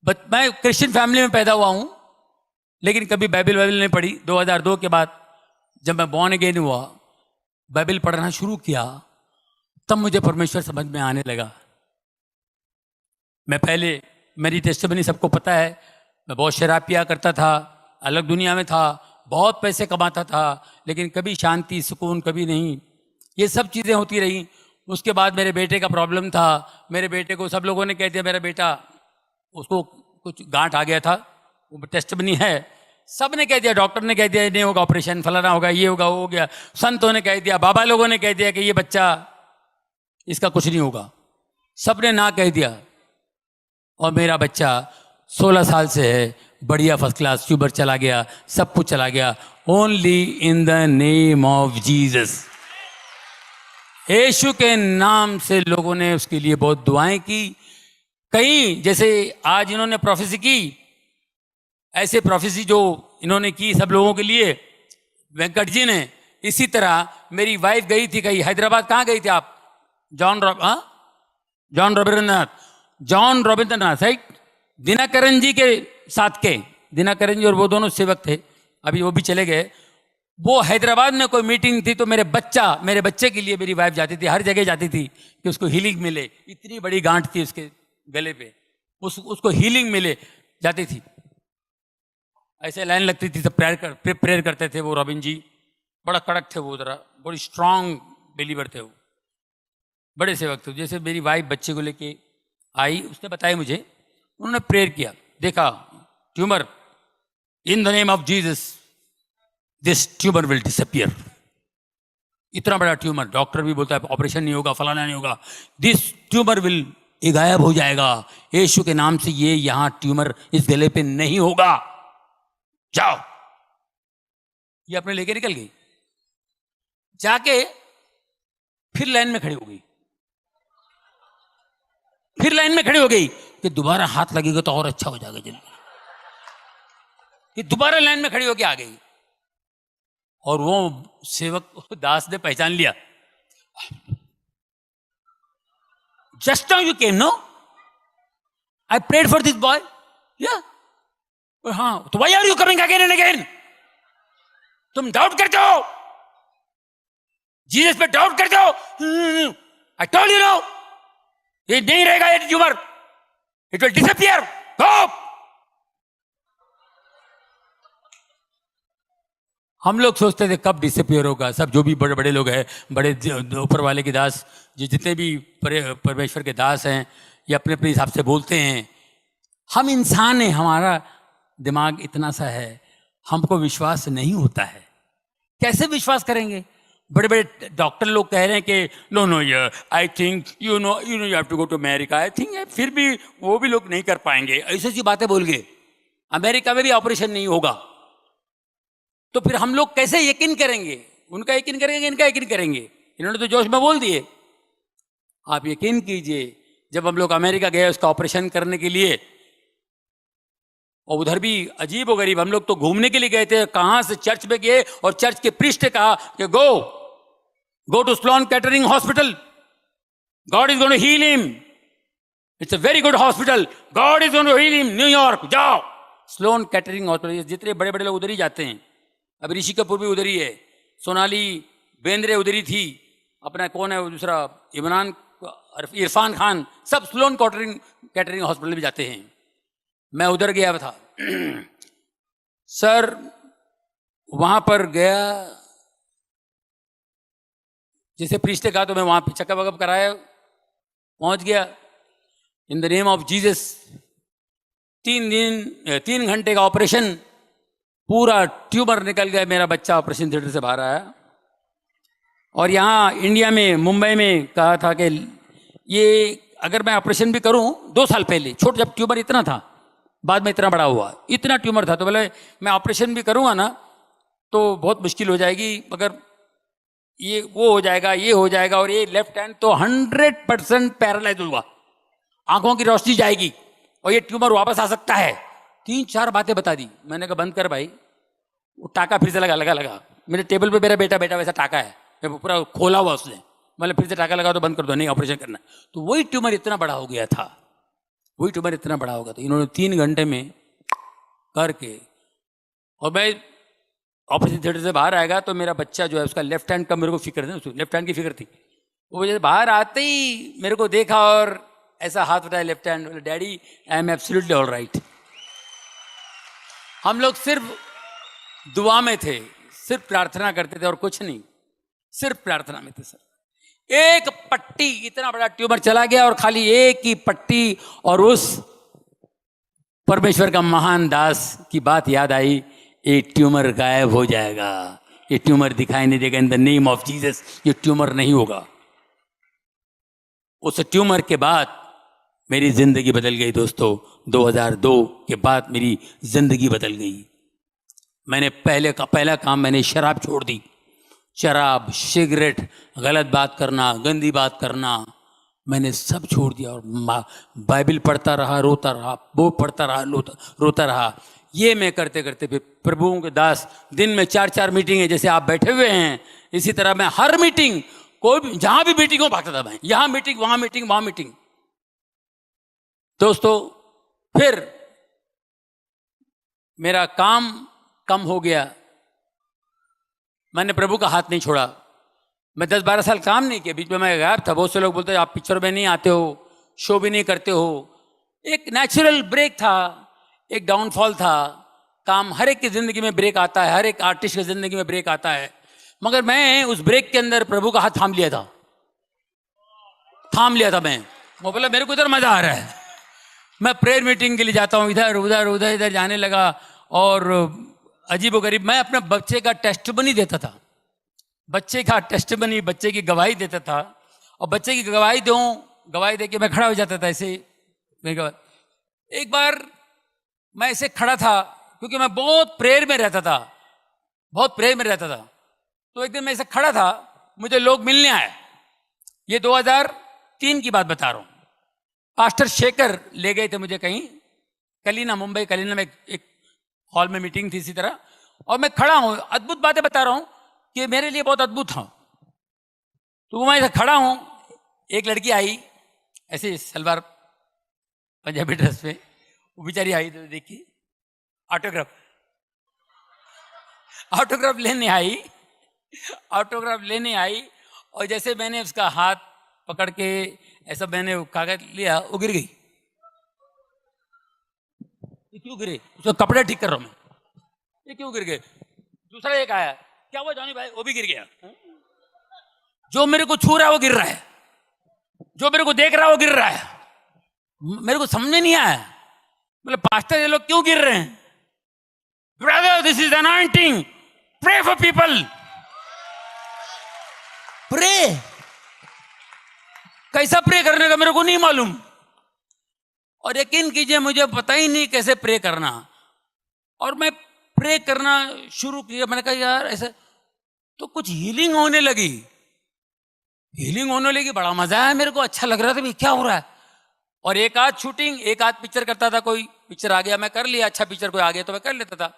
मैं Christian family में पैदा हुआ हूं, लेकिन कभी बाइबल नहीं पढ़ी। 2002 के बाद जब मैं बॉर्न अगेन हुआ, बाइबल पढ़ना शुरू किया, तब मुझे परमेश्वर समझ में आने लगा। मैं पहले, मेरी टेस्टिमनी सबको पता है, मैं बहुत शराब पिया करता था, अलग दुनिया में था, बहुत पैसे कमाता था, लेकिन कभी शांति सुकून कभी नहीं। ये सब चीज़ें होती रही। उसके बाद मेरे बेटे का प्रॉब्लम था। मेरे बेटे को सब लोगों ने कह दिया मेरा बेटा, उसको कुछ गांठ आ गया था, वो टेस्टिमनी है, सब ने कह दिया, डॉक्टर ने कह दिया ये नहीं होगा, ऑपरेशन फलाना होगा, ये होगा, वो हो गया, संतों ने कह दिया, बाबा लोगों ने कह दिया कि ये बच्चा, इसका कुछ नहीं होगा, सब ने ना कह दिया। और मेरा बच्चा 16 साल से है, बढ़िया फर्स्ट क्लास, ट्यूबर चला गया, सब कुछ चला गया, only in the name of Jesus. यीशु के नाम से लोगों ने उसके लिए बहुत दुआएं की। कई जैसे आज इन्होंने प्रोफेसी की, ऐसे प्रोफेसी जो इन्होंने की सब लोगों के लिए, वेंकट जी ने, इसी तरह मेरी वाइफ गई थी कहीं हैदराबाद। कहाँ गई थी आप? जॉन रविंद्रनाथ राइट, दिनाकरन जी के साथ के, दिनाकरन जी और वो दोनों सेवक थे, अभी वो भी चले गए। वो हैदराबाद में कोई मीटिंग थी, तो मेरे बच्चे के लिए मेरी वाइफ जाती थी, हर जगह जाती थी कि उसको हीलिंग मिले। इतनी बड़ी गांठ थी उसके गले पे, उसको हीलिंग मिले, जाती थी, ऐसे लाइन लगती थी, सब प्रेयर करते थे। वो रॉबिन जी बड़ा कड़क थे, वो जरा बड़ी स्ट्रांग बिलीवर थे, वो बड़े सेवक थे। जैसे मेरी वाइफ बच्चे को लेके आई, उसने बताया मुझे, उन्होंने प्रेयर किया, देखा tumour, in the name of Jesus this tumour will disappear. इतना बड़ा ट्यूमर, डॉक्टर भी बोलता है ऑपरेशन नहीं होगा, फलाना नहीं होगा, दिस ट्यूमर विल, ये गायब हो जाएगा, यीशु के नाम से ये यहां ट्यूमर इस गले पे नहीं होगा, जाओ। ये अपने लेके निकल गई, जाके फिर लाइन में खड़ी हो गई, फिर लाइन में खड़ी हो गई कि दोबारा हाथ लगेगा तो और अच्छा हो जाएगा जल्दी। कि दोबारा लाइन में खड़ी होकर आ गई, और वो सेवक दास ने पहचान लिया, just now you came, no I prayed for this boy, या हाँ, तो why are you coming again and again? तुम डाउट करते हो, जीसस पे डाउट करते हो। आई टोल्ड यू नो, ये नहीं रहेगा ये ट्यूमर, इट विल डिसअपियर, गो। हम लोग सोचते थे कब डिसअपियर होगा, सब जो भी बड़े बड़े लोग हैं, बड़े ऊपर वाले के दास, जितने भी परमेश्वर के दास हैं, ये अपने अपने हिसाब से बोलते हैं। हम इंसान हैं, हमारा दिमाग इतना सा है, हमको विश्वास नहीं होता है। कैसे विश्वास करेंगे? बड़े बड़े डॉक्टर लोग कह रहे हैं कि नो नो यार, I think you know you have to go to America, I think, फिर भी वो भी लोग नहीं कर पाएंगे, ऐसी ऐसी बातें बोल गए। अमेरिका में भी ऑपरेशन नहीं होगा, तो फिर हम लोग कैसे यकीन करेंगे? उनका यकीन करेंगे, इनका यकीन करेंगे? इन्होंने तो जोश में बोल दिए। आप यकीन कीजिए, जब हम लोग अमेरिका गए उसका ऑपरेशन करने के लिए, और उधर भी अजीब व गरीब, हम लोग तो घूमने के लिए गए थे, कहां से चर्च में गए, और चर्च के प्रीस्ट ने कहा कि go to Sloan Kettering hospital, God is going to heal him, it's a very good hospital, God is going to heal him, New York जाओ। स्लोन कैटरिंग हॉस्पिटल, जितने बड़े बड़े लोग उधर ही जाते हैं। अब ऋषि कपूर भी उधर ही है, सोनाली बेंद्रे उधर ही थी, अपना कौन है वो दूसरा, इरफान खान, सब स्लोन कैटरिंग हॉस्पिटल में जाते हैं। मैं उधर गया था सर, वहां पर गया, जैसे प्रीस्ट ने कहा, तो मैं वहां पे चेकअप वकअप कराया, पहुंच गया। इन द नेम ऑफ जीसस, 3 घंटे का ऑपरेशन, पूरा ट्यूमर निकल गया, मेरा बच्चा ऑपरेशन थिएटर से बाहर आया। और यहाँ इंडिया में, मुंबई में कहा था कि ये अगर मैं ऑपरेशन भी करूं, 2 साल पहले, छोटा जब ट्यूमर इतना था, बाद में इतना बड़ा हुआ, इतना ट्यूमर था, तो बोले मैं ऑपरेशन भी करूंगा ना तो बहुत मुश्किल हो जाएगी, मगर ये वो हो जाएगा, ये हो जाएगा, और ये लेफ्ट हैंड तो 100% पैरालाइज होगा, आंखों की रोशनी जाएगी, और ये ट्यूमर वापस आ सकता है। 3-4 बातें बता दी। मैंने कहा बंद कर भाई। वो टाका फिर से लगा मेरे टेबल पे, मेरा बेटा वैसा टाका है, पूरा खोला हुआ उसने, मतलब फिर से टाका लगा तो बंद कर दो, नहीं ऑपरेशन करना। तो वही ट्यूमर इतना बड़ा हो गया था। वही ट्यूमर इतना बड़ा होगा। तो इन्होंने 3 घंटे में करके, और मैं ऑपरेशन थिएटर से बाहर आएगा तो मेरा बच्चा जो है उसका लेफ्ट हैंड का मेरे को फिक्र थी, लेफ्ट हैंड की फिक्र थी। वो जैसे बाहर आते ही मेरे को देखा और ऐसा हाथ उठाया लेफ्ट हैंड, बोले daddy I am absolutely all right. हम लोग सिर्फ दुआ में थे, सिर्फ प्रार्थना करते थे और कुछ नहीं, सिर्फ प्रार्थना में थे सर। एक पट्टी, इतना बड़ा ट्यूमर चला गया और खाली एक ही पट्टी, और उस परमेश्वर का महान दास की बात याद आई, ये ट्यूमर गायब हो जाएगा, ये ट्यूमर दिखाई नहीं देगा, इन द नेम ऑफ जीसस ये ट्यूमर नहीं होगा। उस ट्यूमर के बाद मेरी जिंदगी बदल गई दोस्तों। 2002 के बाद मेरी जिंदगी बदल गई। मैंने पहला काम मैंने शराब छोड़ दी। शराब, सिगरेट, गलत बात करना, गंदी बात करना, मैंने सब छोड़ दिया और बाइबल पढ़ता रहा, रोता रहा, वो पढ़ता रहा, रोता रहा। ये मैं करते करते फिर प्रभुओं के दास दिन में 4-4 मीटिंग है, जैसे आप बैठे हुए हैं इसी तरह मैं हर मीटिंग, कोई भी जहां भी मीटिंग हो भागता था मैं, यहां मीटिंग, वहां मीटिंग, वहां मीटिंग। दोस्तों फिर मेरा काम कम हो गया, मैंने प्रभु का हाथ नहीं छोड़ा। मैं 10-12 साल काम नहीं किया, बीच में मैं गायब था। बहुत से लोग बोलते आप पिक्चर में नहीं आते हो, शो भी नहीं करते हो। एक नेचुरल ब्रेक था, एक डाउनफॉल था। काम हर एक की जिंदगी में ब्रेक आता है, हर एक आर्टिस्ट की जिंदगी में ब्रेक आता है। मगर मैं उस ब्रेक के अंदर प्रभु का हाथ थाम लिया था, मैं। वो बोला मेरे को इधर मजा आ रहा है, मैं प्रेयर मीटिंग के लिए जाता हूँ, इधर उधर उधर इधर जाने लगा। और अजीबोगरीब मैं अपने बच्चे का टेस्टिमनी देता था, बच्चे की गवाही देता था। और बच्चे की गवाही दे के मैं खड़ा हो जाता था ऐसे। एक बार मैं ऐसे खड़ा था क्योंकि मैं बहुत प्रेयर में रहता था। तो एक दिन मैं ऐसे खड़ा था, मुझे लोग मिलने आए। ये 2003 की बात बता रहा हूँ। पास्टर शेखर ले गए थे मुझे कहीं मुंबई कलीना में, एक हॉल में मीटिंग थी इसी तरह। और मैं खड़ा हूँ, अद्भुत बातें बता रहा हूँ कि मेरे लिए बहुत अद्भुत था। तो मैं ऐसे खड़ा हूँ, एक लड़की आई ऐसे सलवार पंजाबी ड्रेस पे, वो बेचारी आई तो देखिए ऑटोग्राफ लेने आई। और जैसे मैंने उसका हाथ पकड़ के ऐसा मैंने कागज लिया, वो गिर गई। ये क्यों गिरे? उसका कपड़े ठीक कर रहा हूं मैं, ये क्यों गिर गए? दूसरा एक आया, क्या हुआ जॉनी भाई? वो भी गिर गया। जो मेरे को छू रहा है वो गिर रहा है, जो मेरे को देख रहा है वो गिर रहा है। मेरे को समझ में नहीं आया, बोले पास्टर ये लोग क्यों गिर रहे हैं? Brother this is anointing, pray for people. Pray कैसा प्रे करने का मेरे को नहीं मालूम। और यकीन कीजिए मुझे पता ही नहीं कैसे प्रे करना। और मैं प्रे करना शुरू किया, मैंने कहा यार ऐसे तो कुछ हीलिंग होने लगी, बड़ा मजा आया मेरे को, अच्छा लग रहा था भाई क्या हो रहा है। और एक आध शूटिंग, एक आध पिक्चर करता था, कोई पिक्चर आ गया मैं कर लिया, अच्छा पिक्चर कोई आ गया तो मैं कर लेता था।